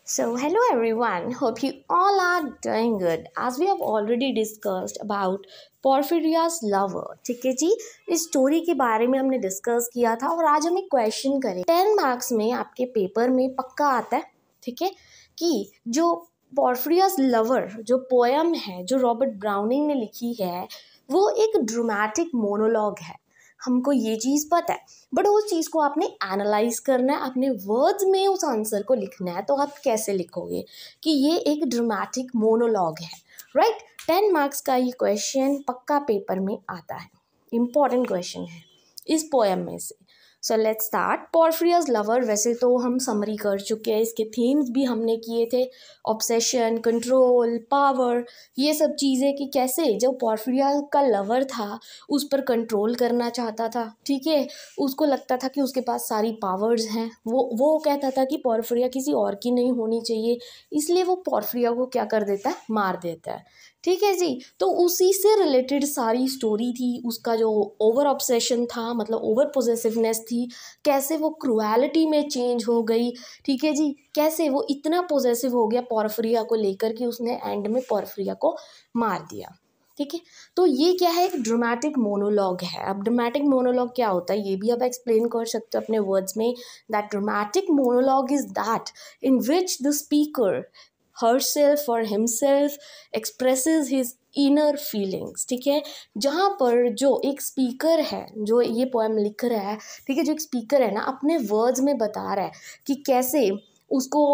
So, hello everyone. Hope you all are doing good. As we have already discussed about Porphyria's lover, ठीक है जी, इस story के बारे में हमने डिस्कस किया था और आज हम एक क्वेश्चन करें 10 मार्क्स में आपके पेपर में पक्का आता है, ठीक है, कि जो पोर्फिरियास लवर जो पोएम है जो रॉबर्ट ब्राउनिंग ने लिखी है वो एक ड्रामेटिक मोनोलॉग है। हमको ये चीज़ पता है, बट उस चीज़ को आपने एनालाइज करना है, अपने वर्ड्स में उस आंसर को लिखना है। तो आप कैसे लिखोगे कि ये एक ड्रामेटिक मोनोलॉग है, राइट। 10 मार्क्स का ये क्वेश्चन पक्का पेपर में आता है, इम्पॉर्टेंट क्वेश्चन है इस पोएम में से। So let's start. Porphyria's lover, वैसे तो हम समरी कर चुके हैं, इसके थीम्स भी हमने किए थे, ऑब्सेशन, कंट्रोल, पावर, ये सब चीज़ें कि कैसे जो पोर्फिरिया का लवर था उस पर कंट्रोल करना चाहता था, ठीक है। उसको लगता था कि उसके पास सारी पावर्स हैं, वो कहता था कि पोर्फिरिया किसी और की नहीं होनी चाहिए, इसलिए वो पोर्फिरिया को क्या कर देता है, मार देता है, ठीक है जी। तो उसी से रिलेटेड सारी स्टोरी थी, उसका जो ओवर ऑब्सेशन था, मतलब ओवर पोजेसिवनेस थी, कैसे वो क्रुएलिटी में चेंज हो गई, ठीक है जी, कैसे वो इतना पोजेसिव हो गया पोर्फिरिया को लेकर कि उसने एंड में पोर्फिरिया को मार दिया, ठीक है। तो ये क्या है, एक ड्रामेटिक मोनोलॉग है। अब ड्रामेटिक मोनोलॉग क्या होता है ये भी आप एक्सप्लेन कर सकते हो अपने वर्ड्स में। That dramatic monologue is that in which the speaker herself or himself expresses his inner feelings, ठीक है। जहाँ पर जो एक स्पीकर है जो ये पोएम लिख रहा है, ठीक है, जो एक स्पीकर है ना अपने वर्ड्स में बता रहा है कि कैसे उसको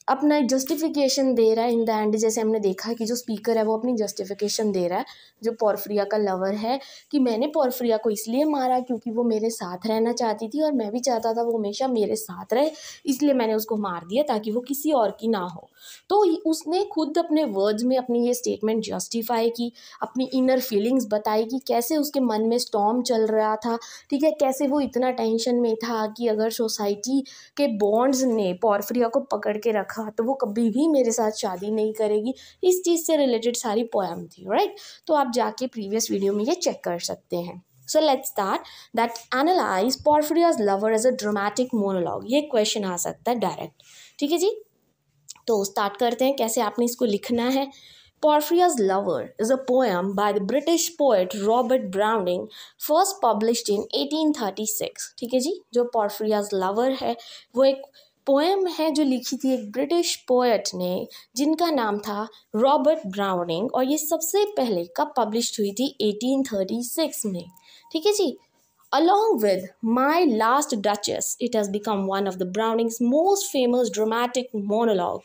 अपना जस्टिफिकेशन दे रहा है इन द एंड। जैसे हमने देखा कि जो स्पीकर है वो अपनी जस्टिफिकेशन दे रहा है, जो पोर्फिरिया का लवर है, कि मैंने पोर्फिरिया को इसलिए मारा क्योंकि वो मेरे साथ रहना चाहती थी और मैं भी चाहता था वो हमेशा मेरे साथ रहे, इसलिए मैंने उसको मार दिया ताकि वो किसी और की ना हो। तो उसने खुद अपने वर्ड्स में अपनी ये स्टेटमेंट जस्टिफाई की, अपनी इनर फीलिंग्स बताई कि कैसे उसके मन में स्टॉर्म चल रहा था, ठीक है, कैसे वो इतना टेंशन में था कि अगर सोसाइटी के बॉन्ड्स ने पोर्फिरिया को पकड़ के रखा तो वो कभी भी मेरे साथ शादी नहीं करेगी। इस चीज़ से रिलेटेड सारी पोएम थी, राइट। तो आप जाके प्रीवियस वीडियो में ये चेक कर सकते हैं। So let's start that analyze Porphyria's lover as a dramatic monologue। ये क्वेश्चन आ सकता है डायरेक्ट, ठीक है जी। तो स्टार्ट करते हैं कैसे आपने इसको लिखना है। Porphyria's Lover is a poem by the British poet Robert Browning, first published in 1836, ठीक है जी। जो Porphyria's Lover है वो एक पोएम है जो लिखी थी एक ब्रिटिश पोएट ने जिनका नाम था रॉबर्ट ब्राउनिंग, और ये सबसे पहले कब पब्लिश हुई थी, 1836 में, ठीक है जी। Along with My Last Duchess, it has become one of the Browning's most famous dramatic monologue,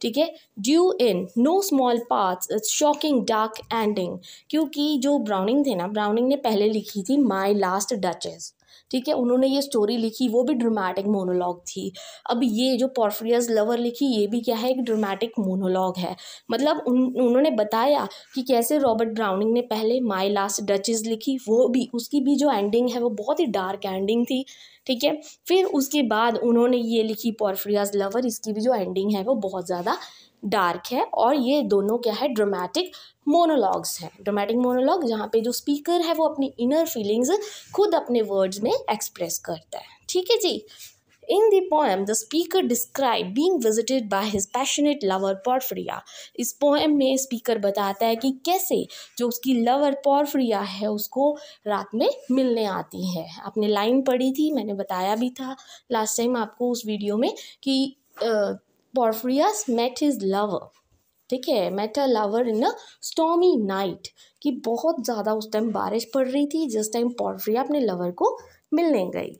ठीक है, due in know small parts it's shocking dark ending. क्योंकि जो ब्राउनिंग थे ना, ब्राउनिंग ने पहले लिखी थी माई लास्ट डचेस, ठीक है, उन्होंने ये स्टोरी लिखी, वो भी ड्रामेटिक मोनोलॉग थी। अब ये जो पोर्फिरियास लवर लिखी ये भी क्या है, एक ड्रामेटिक मोनोलॉग है। मतलब उन्होंने बताया कि कैसे रॉबर्ट ब्राउनिंग ने पहले माई लास्ट डचेस लिखी, वो भी उसकी भी जो एंडिंग है वो बहुत ही डार्क एंडिंग थी, ठीक है। फिर उसके बाद उन्होंने ये लिखी पोर्फिरियास लवर, इसकी भी जो एंडिंग है वो बहुत ज़्यादा डार्क है। और ये दोनों क्या है, ड्रामेटिक मोनोलॉग्स हैं। ड्रामेटिक मोनोलॉग जहाँ पे जो स्पीकर है वो अपनी इनर फीलिंग्स खुद अपने वर्ड्स में एक्सप्रेस करता है, ठीक है जी। In the poem, the speaker described being visited by his passionate lover Porphyria। इस पोएम में स्पीकर बताता है कि कैसे जो उसकी लवर पोर्फिरिया है उसको रात में मिलने आती है। आपने लाइन पढ़ी थी, मैंने बताया भी था लास्ट टाइम आपको उस वीडियो में कि पोर्फिरियास मेट हिज लवर, ठीक है, met a lover in a stormy night, कि बहुत ज़्यादा उस टाइम बारिश पड़ रही थी जिस टाइम पोर्फिरिया अपने लवर को मिलने गई।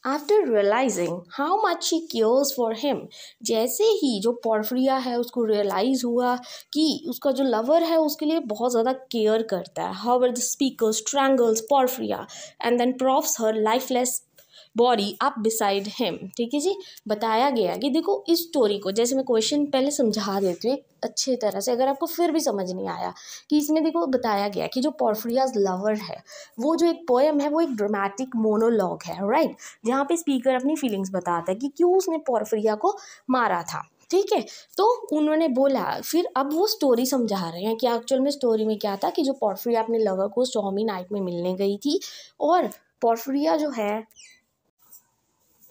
After realising how much she cares for him, जैसे ही जो पोर्फिरिया है उसको रियलाइज़ हुआ कि उसका जो लवर है उसके लिए बहुत ज़्यादा केयर करता है, how the speaker strangles Porphyria and then props her lifeless body up beside him, ठीक है जी। बताया गया कि देखो इस स्टोरी को, जैसे मैं क्वेश्चन पहले समझा देती हूँ अच्छी तरह से, अगर आपको फिर भी समझ नहीं आया, कि इसमें देखो बताया गया कि जो पोर्फिरियास लवर है वो जो एक पोएम है वो एक ड्रामेटिक मोनोलॉग है, राइट, जहाँ पे स्पीकर अपनी फीलिंग्स बताता है कि क्यों उसने पोर्फिरिया को मारा था, ठीक है। तो उन्होंने बोला, फिर अब वो स्टोरी समझा रहे हैं कि एक्चुअल में स्टोरी में क्या था, कि जो पोर्फिरिया अपने लवर को स्टॉर्मी नाइट में मिलने गई थी और पोर्फिरिया जो है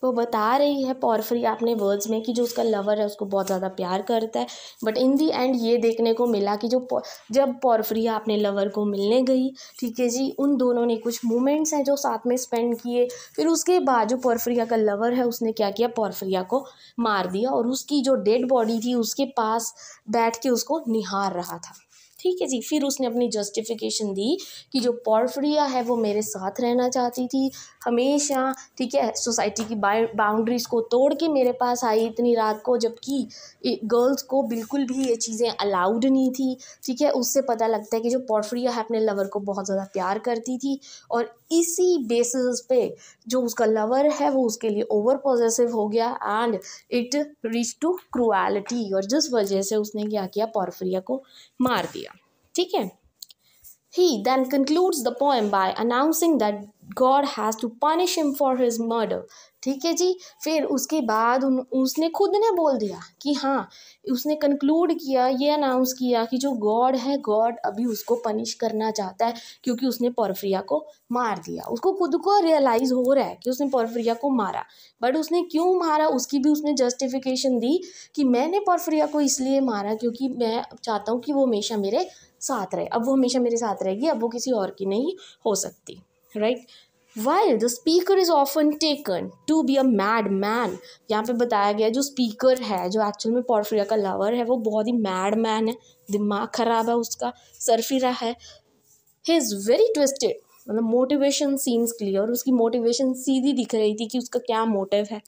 वो बता रही है पोर्फिरिया अपने वर्ड्स में कि जो उसका लवर है उसको बहुत ज़्यादा प्यार करता है, बट इन दी एंड ये देखने को मिला कि जब पोर्फिरिया अपने लवर को मिलने गई, ठीक है जी, उन दोनों ने कुछ मोमेंट्स हैं जो साथ में स्पेंड किए। फिर उसके बाद जो पोर्फिरिया का लवर है उसने क्या किया, पोर्फिरिया को मार दिया और उसकी जो डेड बॉडी थी उसके पास बैठ के उसको निहार रहा था, ठीक है जी। फिर उसने अपनी जस्टिफिकेशन दी कि जो पोर्फिरिया है वो मेरे साथ रहना चाहती थी हमेशा, ठीक है, सोसाइटी की बाउंड्रीज को तोड़ के मेरे पास आई इतनी रात को, जबकि गर्ल्स को बिल्कुल भी ये चीज़ें अलाउड नहीं थी, ठीक है। उससे पता लगता है कि जो पोर्फिरिया है अपने लवर को बहुत ज़्यादा प्यार करती थी और इसी बेसिस पे जो उसका लवर है वो उसके लिए ओवर पॉजेसिव हो गया and it reach to cruelty, और जिस वजह से उसने क्या किया, पोर्फिरिया को मार दिया, ठीक है। He then concludes the poem by announcing that God has to punish him for his murder, ठीक है जी। फिर उसके बाद उसने खुद ने बोल दिया कि हाँ, उसने कंक्लूड किया, ये अनाउंस किया कि जो गॉड है, गॉड अभी उसको पनिश करना चाहता है क्योंकि उसने पोर्फिरिया को मार दिया। उसको खुद को रियलाइज़ हो रहा है कि उसने पोर्फिरिया को मारा, बट उसने क्यों मारा उसकी भी उसने जस्टिफिकेशन दी कि मैंने पोर्फिरिया को इसलिए मारा क्योंकि मैं चाहता हूँ कि वो हमेशा मेरे साथ रहे। अब वो हमेशा मेरे साथ रहेगी, अब वो किसी और की नहीं हो सकती, right. While the speaker is often taken to be a mad man, यहाँ पे बताया गया जो स्पीकर है, जो एक्चुअल में पोर्फिरिया का लवर है, वो बहुत ही मैड मैन है, दिमाग खराब है उसका, सरफिरा है। ही इज़ वेरी ट्विस्टेड, मतलब मोटिवेशन सीम्स क्लियर, उसकी मोटिवेशन सीधी दिख रही थी कि उसका क्या मोटिव है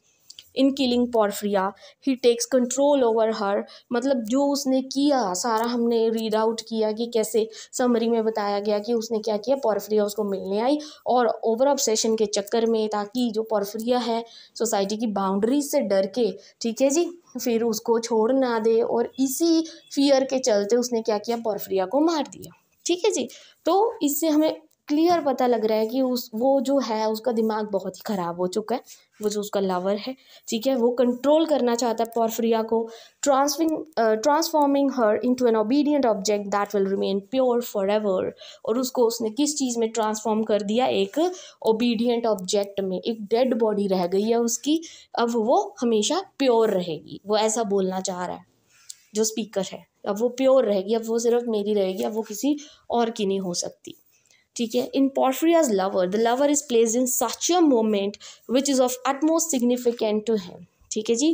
in killing Porphyria. He takes control over her, मतलब जो उसने किया सारा हमने रीड आउट किया कि कैसे समरी में बताया गया कि उसने क्या किया, पोर्फिरिया उसको मिलने आई और ओवर ऑब्सेशन के चक्कर में, ताकि जो पोर्फिरिया है सोसाइटी की बाउंड्रीज से डर के, ठीक है जी, फिर उसको छोड़ ना दे, और इसी फियर के चलते उसने क्या किया, पोर्फिरिया को मार दिया, ठीक है जी। तो इससे हमें क्लियर पता लग रहा है कि वो जो है उसका दिमाग बहुत ही ख़राब हो चुका है, वो जो उसका लवर है, ठीक है, वो कंट्रोल करना चाहता है पोर्फिरिया को, transforming her into an obedient object that will remain pure for ever. और उसको उसने किस चीज़ में ट्रांसफॉर्म कर दिया, एक ओबीडियंट ऑब्जेक्ट में। एक डेड बॉडी रह गई है उसकी, अब वो हमेशा प्योर रहेगी, वो ऐसा बोलना चाह रहा है जो स्पीकर है। अब वो प्योर रहेगी, अब वो सिर्फ मेरी रहेगी, अब वो किसी और की नहीं हो सकती, ठीक है। In Porphyria's lover, the lover is placed in such a moment which is of utmost significant to him, ठीक है जी,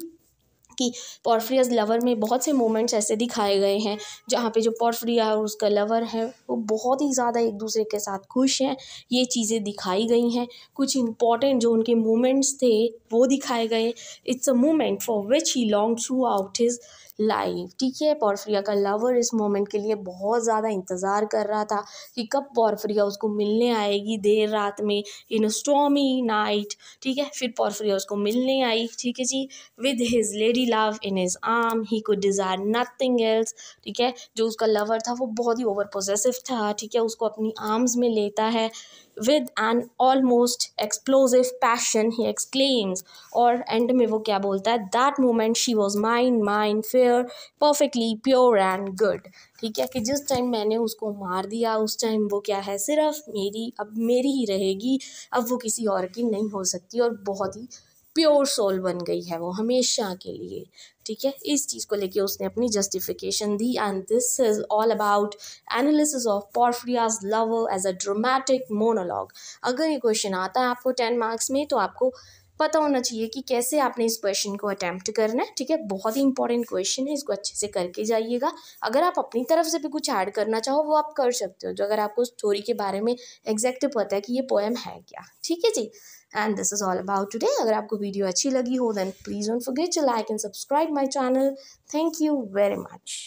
कि पोर्फिरियाज लवर में बहुत से मोमेंट्स ऐसे दिखाए गए हैं जहाँ पे जो पोर्फिरिया और उसका लवर है वो बहुत ही ज़्यादा एक दूसरे के साथ खुश हैं, ये चीज़ें दिखाई गई हैं। कुछ इंपॉर्टेंट जो उनके मोमेंट्स थे वो दिखाए गए। It's a moment for which he long through out his life, ठीक है। पोर्फिरिया का लवर इस मोमेंट के लिए बहुत ज़्यादा इंतज़ार कर रहा था कि कब पोर्फिरिया उसको मिलने आएगी देर रात में, इन अ स्टॉर्मी नाइट, ठीक है। फिर पोर्फिरिया उसको मिलने आई, ठीक है जी, with his lady love in his arm, he could desire nothing else, ठीक है। जो उसका लवर था वो बहुत ही ओवर पोजेसिव था, ठीक है, उसको अपनी आर्म्स में लेता है। with an almost explosive passion he exclaims, और एंड में वो क्या बोलता है, that moment she was mine fair perfectly pure and good, ठीक है, कि जिस टाइम मैंने उसको मार दिया उस टाइम वो क्या है, सिर्फ मेरी, अब मेरी ही रहेगी, अब वो किसी और की नहीं हो सकती, और बहुत ही प्योर सोल बन गई है वो हमेशा के लिए, ठीक है। इस चीज़ को लेके उसने अपनी जस्टिफिकेशन दी and this is all about analysis of Porphyria's lover as a dramatic monologue. अगर ये क्वेश्चन आता है आपको 10 मार्क्स में तो आपको पता होना चाहिए कि कैसे आपने इस क्वेश्चन को अटैम्प्ट करना है, ठीक है। बहुत ही इंपॉर्टेंट क्वेश्चन है, इसको अच्छे से करके जाइएगा। अगर आप अपनी तरफ से भी कुछ ऐड करना चाहो वो आप कर सकते हो, जो अगर आपको स्टोरी के बारे में एग्जैक्ट पता है कि ये पोएम है क्या, ठीक है जी। And this is all about today. अगर आपको वीडियो अच्छी लगी हो then please don't forget to like and subscribe my channel. Thank you very much.